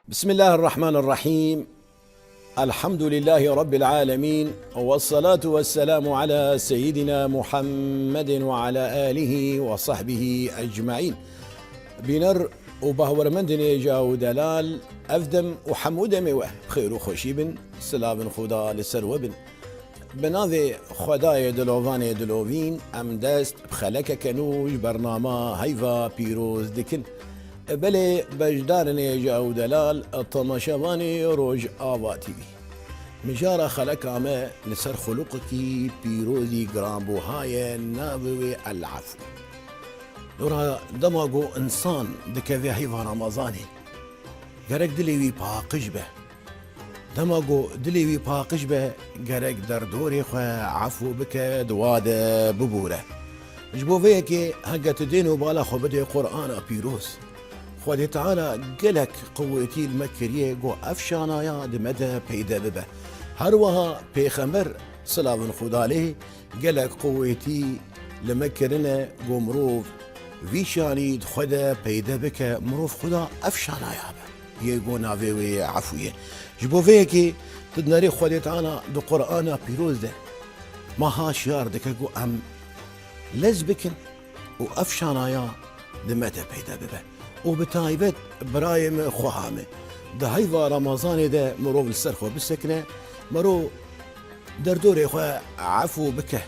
بسم الله الرحمن الرحيم. الحمد لله رب العالمين، والصلاة والسلام على سيدنا محمد وعلى آله وصحبه أجمعين. بنر وبهور مندني جاو دلال أفدم وحمود موه خير وخشيب سلام خدا لسروبن بناذي خداي دلوفاني دلوفين أم دست بخلك كنوج برنامه هيفا بيروز دكن بله بجدارني جاو دلال الطمشواني روج آواتي بي مجارة خلق عما لسر خلقكي بيروزي جرامبو هاي نابوي العفو نورا دماغو انسان دكذي هيفا رمضاني جرك دليوي باقش به دماغو دليوي باقش به جرك دردوري خوا عفو بك دواده ببوره جبو فيكي هقت دينو بالا خو بدي قرآن بيروز خودي تعالى قلك قوتي المكرية قو أفشانا يا دمدى بيدا ببه هروها بيخمر صلاة خدا ليه قلك قوتي لمكرنا قو مروف ويشاني خدا بيدا بك مروف خدا أفشانا يا به يقو نافيوي عفوية جبو فيكي تدنري خودي تعالى دو قرآن بيروز ده ما هاشيار دك قو أم لزبكن وأفشانا يا دمدى بيدا ببه وبتايبت برايم خوهامه ده هيفا رمضان ده مرو بالسرخو بالسكنه مرو دردوري خو عفو بكه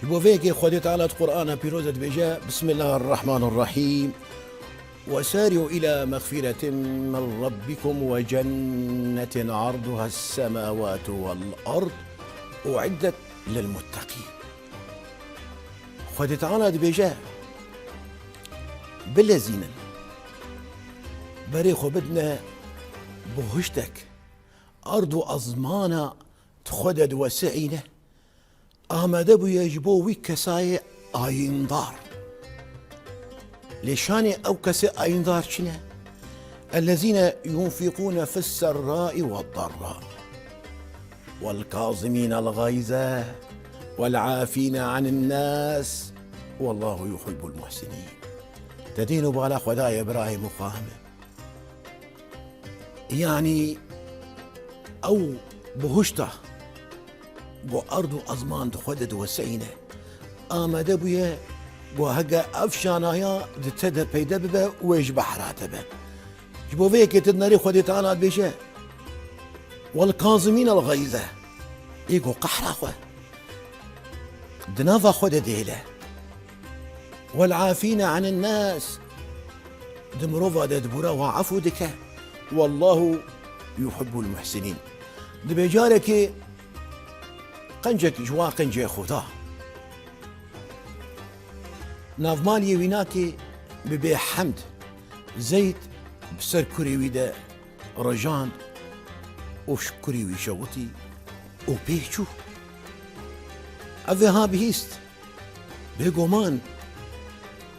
يبو فيكي خدت على القرآن بيروزة بجاء بسم الله الرحمن الرحيم وسارعوا إلى مغفرة من ربكم وجنة عرضها السماوات والأرض أعدت للمتقين خدت على بجاء بلزينا بريخو بدنا بوهشتك أرض أزمانا تخدد وسعينة آمده بو يجبو ويكساي آيندار لشاني أو كسي آيندار شنا الذين ينفقون في السراء والضراء والكاظمين الغيظ والعافين عن الناس والله يحب المحسنين تدين بالا خداي إبراهيم وقامه يعني أو بهشته بو أرض أزمان تخدد وسعينة آمده بيه بو هقا أفشانايا دتده بيدا ببه ويش بحراته به جبو فيك تدنري خدي تعالى بيشه والكاظمين الغيظ يقو قحرا خو دنافا خده ديله والعافين عن الناس دمروفا دبورا وعفو دكا والله يحب المحسنين دبيجارك قنجك جوا قنجي خدا نافمالي ويناكي ببي حمد زيت بسر كوري ويدا رجان وشكري ويشوتي وبيشو أذها بهيست بيقومان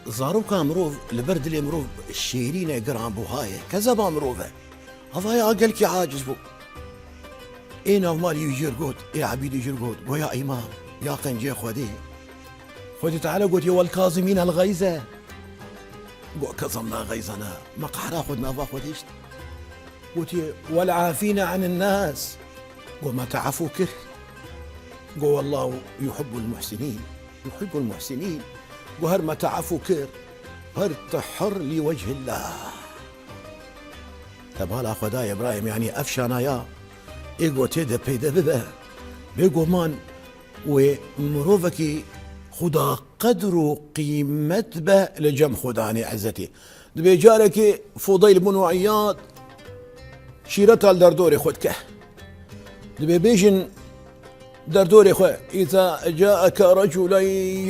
زاروكا مروف لبرد اللي مروف الشيرين قران بوهاي كذا مروفه هذا يا قلك عاجز بو اين مالي يجير قوت يا عبيد يجير قوت ويا امام يا قنجي خودي خودي تعالى قوت يا والكاظمين الغيظه قو كظمنا غيظنا ما قحرا خدنا فاخديش قوت والعافين عن الناس قو ما تعفو كر قو والله يحب المحسنين يحب المحسنين وهر ما تعفو كير هر تحر لوجه الله تبالا خداي ابراهيم يعني افشانا يا ايغو تيدا بيدا ببا بيغو مان ومروفكي خدا قدر وقيمة به لجم خداني عزتي دبي جارك فضيل بن عياض شيرتها لدردوري خدكه دبي بيجن دردوري خو اذا جاءك رجل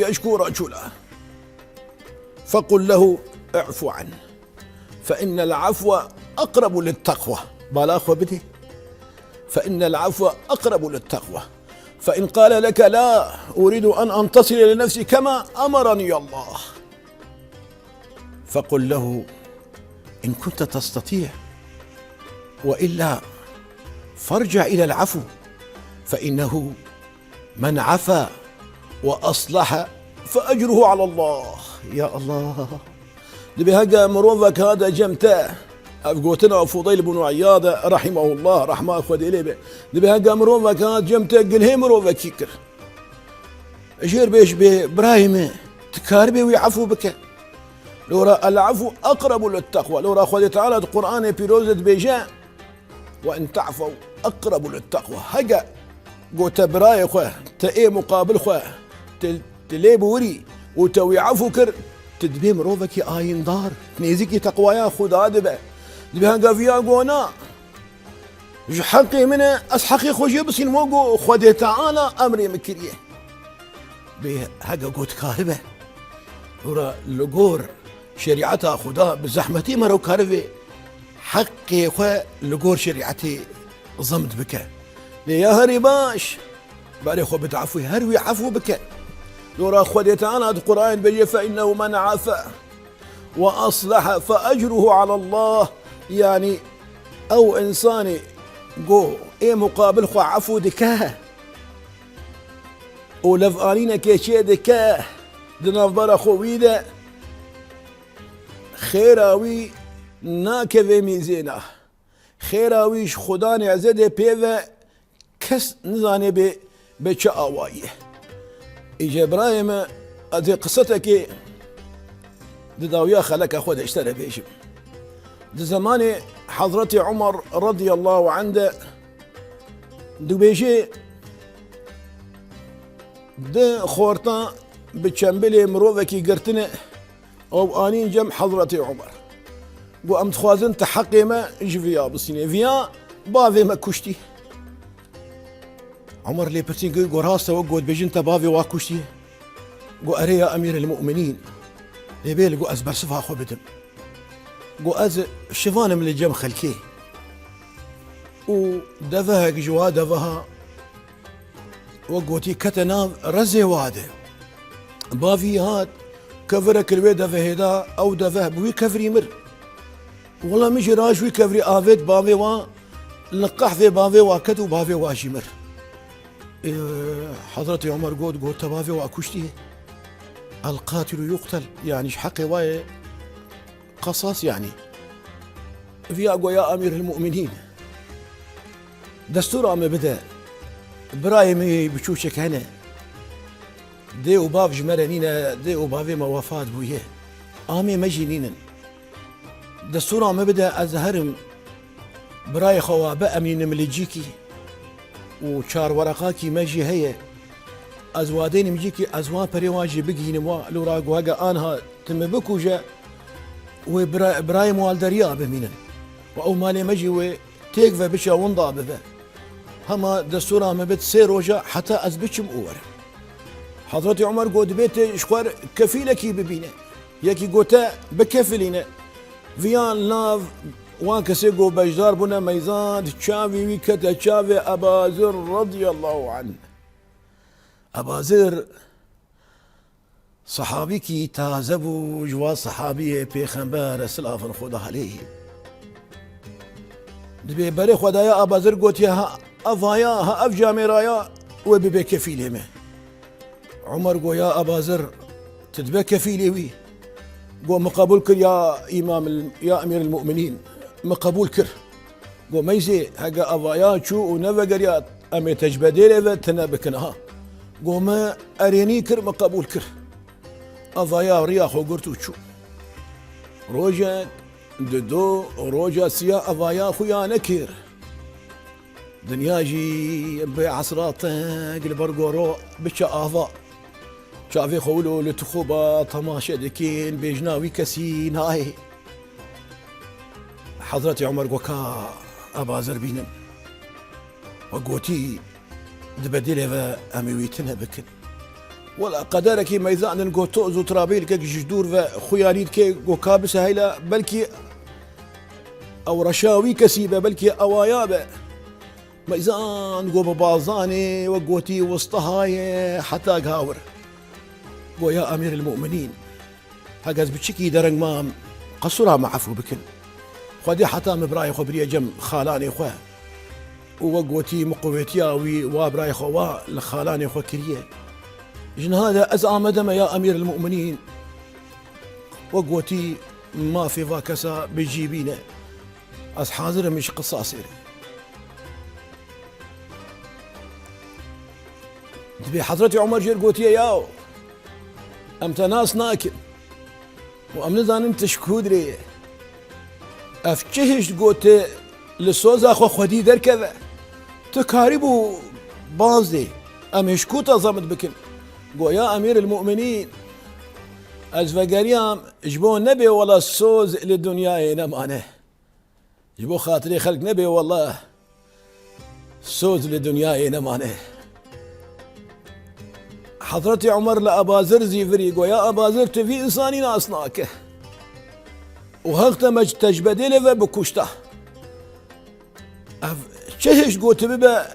يشكو رجلا فقل له اعفو عنه فإن العفو أقرب للتقوى بالاخو بدي فإن العفو أقرب للتقوى فإن قال لك لا أريد أن أنتصر لنفسي كما أمرني الله فقل له إن كنت تستطيع وإلا فارجع إلى العفو فإنه من عفا وأصلح فأجره على الله يا الله دبي هقا مروفك هذا جمته قوتنا فضيل بن عياض رحمه الله رحمه خذ إليه دبها قامرون كانت جمت قلهم مرو كيكر جير بيش بإبراهيم تكاربي ويعفو بك لورا العفو أقرب للتقوى لورا خذ تعالى القرآن بيروزة بيجاء وإن تعفوا أقرب للتقوى هجا قوت براي خواه تأي مقابل خواه تليب وري وتوي عفو كر تدبي مروفك آين دار نيزيكي تقوى خدا دبا دبها قافيا قونا حقي من أسحقي خوشي بس الموقو خذ تعالى أمري مكريه به هجا قوت كاربه لورا لقور شريعتها خدا بزحمتي مرو كاربه حقي خواه لقور شريعتي ضمد بك ليا هري باش بعد خو بتعفوي هروي عفو بك لورا خذيت انا القران بيجي فانه من عفا واصلح فاجره على الله يعني او انساني جو ايه مقابل خو عفو دكاه ولفانينا كيشي دكاه دنافبر خويده خيراوي ناكذي ميزينه خيراويش خدا نعزده بيوه كس نزاني بچه آوائيه إيجا إبراهيم أدي قصتك داويا خلق خود اشترى بيشم دي زمان حضرة عمر رضي الله عنه دو بيشي دي خورتا بچنبلي مروفكي قرتنه أو آنين جم حضرة عمر قو ام تخوازن تحقي ما جفيا بسيني فيا بافي ما كشتي عمر لي برتين قو راسه وقود بيجنت بافي واكشتي قو اري يا امير المؤمنين ليبيل قو ازبر صفها خو بدم قو از شفان من الجم خلكي ودفها جوا دفها وقوتي كتنا رزي واده بافي هاد كفرك الوي دفه هدا او دفه بوي كفري مر والله مش راجوي كفري آفيت بافي وا لقح في بافي واكتو بافي واشمر حضرتي عمر قود تبافي واكشتي القاتل يقتل يعني حقي واي قصاص يعني في اقوى يا امير المؤمنين دستور ام بدا برايم بشوشك هنا دي وباف جمرانينا دي وبافي ما وفات بويه امي مجنينا دستورا ما بدا ازهرم براي خوا بأمين ملجيكي وشار ورقاكي ماجي هي ازوادين مجيكي ازوان بريواجي بقي نوا لورا قواقا انها تم بكوجا وبراي موالدريا بمينا او مالي مجي وتيكفا بشا ونضا بفا هما دستورا ما بد سيروجا حتى ازبتشم اور حضرتي عمر قود بيت شخوار كفيلكي ببينا يكي قوتا بكفلينا فيان لاف وان كسيقو بجدار بنا ميزان تشافي ويكتا تشافي أبازر رضي الله عنه أبازر صحابيكي تازبو جوا صحابيه بيخنبار سلافن خدا عليه دبي بري خدايا أبازر قوت يا أفايا ها أفجا مرايا وبيبي كفيلي ما عمر قو يا أبازر تدبي كفيلي وي قو مقابل كر يا إمام يا أمير المؤمنين مقابل كر قو ميزي هقا أفايا شو ونفقريات أمي تجبدي لي تنابكنها قو ما أريني كر مقابل كر أفايا رياخ وقرتو شو روجا ددو روجا سيا أفايا خويا نكير دنياجي بعصرات قلبرقورو بشا آفا شافي خولو لتخوبة طماشة دكين بيجناوي كسين هاي حضرتي عمر قوكا أبا زربينم وقوتي دبديلة أميويتنا بكن ولا قدركي ميزان نقو توزو ترابيل كي جدور خيانيت كي قوكا بسهيلة بلكي أو رشاوي كسيبة بلكي أوايابة ميزان قو ببازاني وقوتي وسطهاي حتى قاور قو يا أمير المؤمنين هقاز بتشكي درنج مام قصرها ما عفو بكن خدي حتى مبراي خبرية جم خالاني خواه وقوتي مقويتياوي وابراي خوا لخالاني خو كريه جن هذا أزعم دم يا أمير المؤمنين وقوتي ما في فاكسا بجيبينا از حاضر مش قصاصيري تبي حضرتي عمر جير قوتي ياو امت ناس ناكل وامن زان انت شكودري افجهش قوتي لسوزا خو خدي در كذا تكاربو بازدي ام يشكوتا زمد بكن قو يا امير المؤمنين ازفقريام جبو نبي ولا السوز للدنيا نمانه جبو خاطري خلق نبي والله سوز للدنيا نمانه حضرتي عمر لأبازر زيفري قو يا أبازر تفي إنساني ناسناك وهغت مج تجبديل وبكشته شهش قو تبقى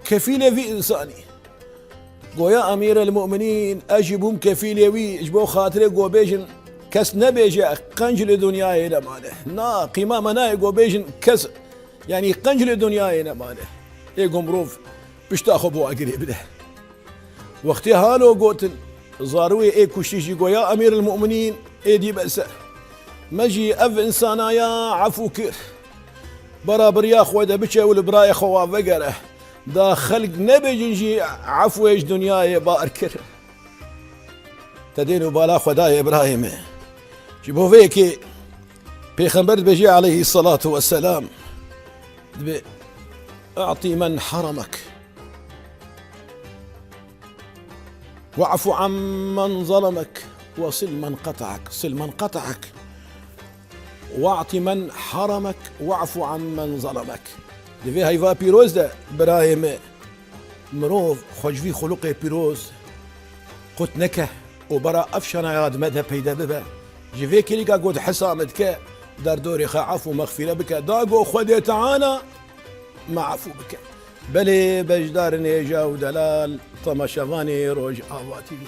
كفيلة في إنساني قو يا أمير المؤمنين أجبهم كفيلة وي اجبو خاطري قو بيجن كس نبيجي قنجل دنياي نمانه نا قيمة ناي قو بيجن كس يعني قنجل دنياي نمانه ايقو مروف بشتاخو بو أقريب ده وقتی هالو قوتن زاروي اي كشيشي قو يا امير المؤمنين اي دي بأسه مجي اف انسانا يا عفو كير برابر يا خوي دا بچه والبراي خوا فقره دا خلق نبي جنجي عفو ايش دنيا بار كر تدينو بالا خداي ابراهيم جيبو فيكي بيخنبرد بيجي عليه الصلاة والسلام اعطي من حرمك واعف عن من ظلمك وصل من قطعك صل من قطعك واعط من حرمك واعف عن من ظلمك دفي هيفا بيروز ده برايم مروف خوش خلقي بيروز قلت نكه وبرا افشنا ياد مدها بيدا ببا جيفي كليكا قد حسامتك دار دوري خا عفو مغفرة بك داقو خدي تعالى ما عفو بك بلي بجدار نيجا ودلال طمشفاني روج آواتي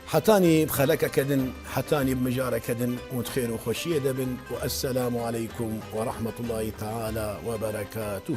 حتاني بخلك كدن حتاني بمجارة كدن وتخير وخشية دبن والسلام عليكم ورحمة الله تعالى وبركاته.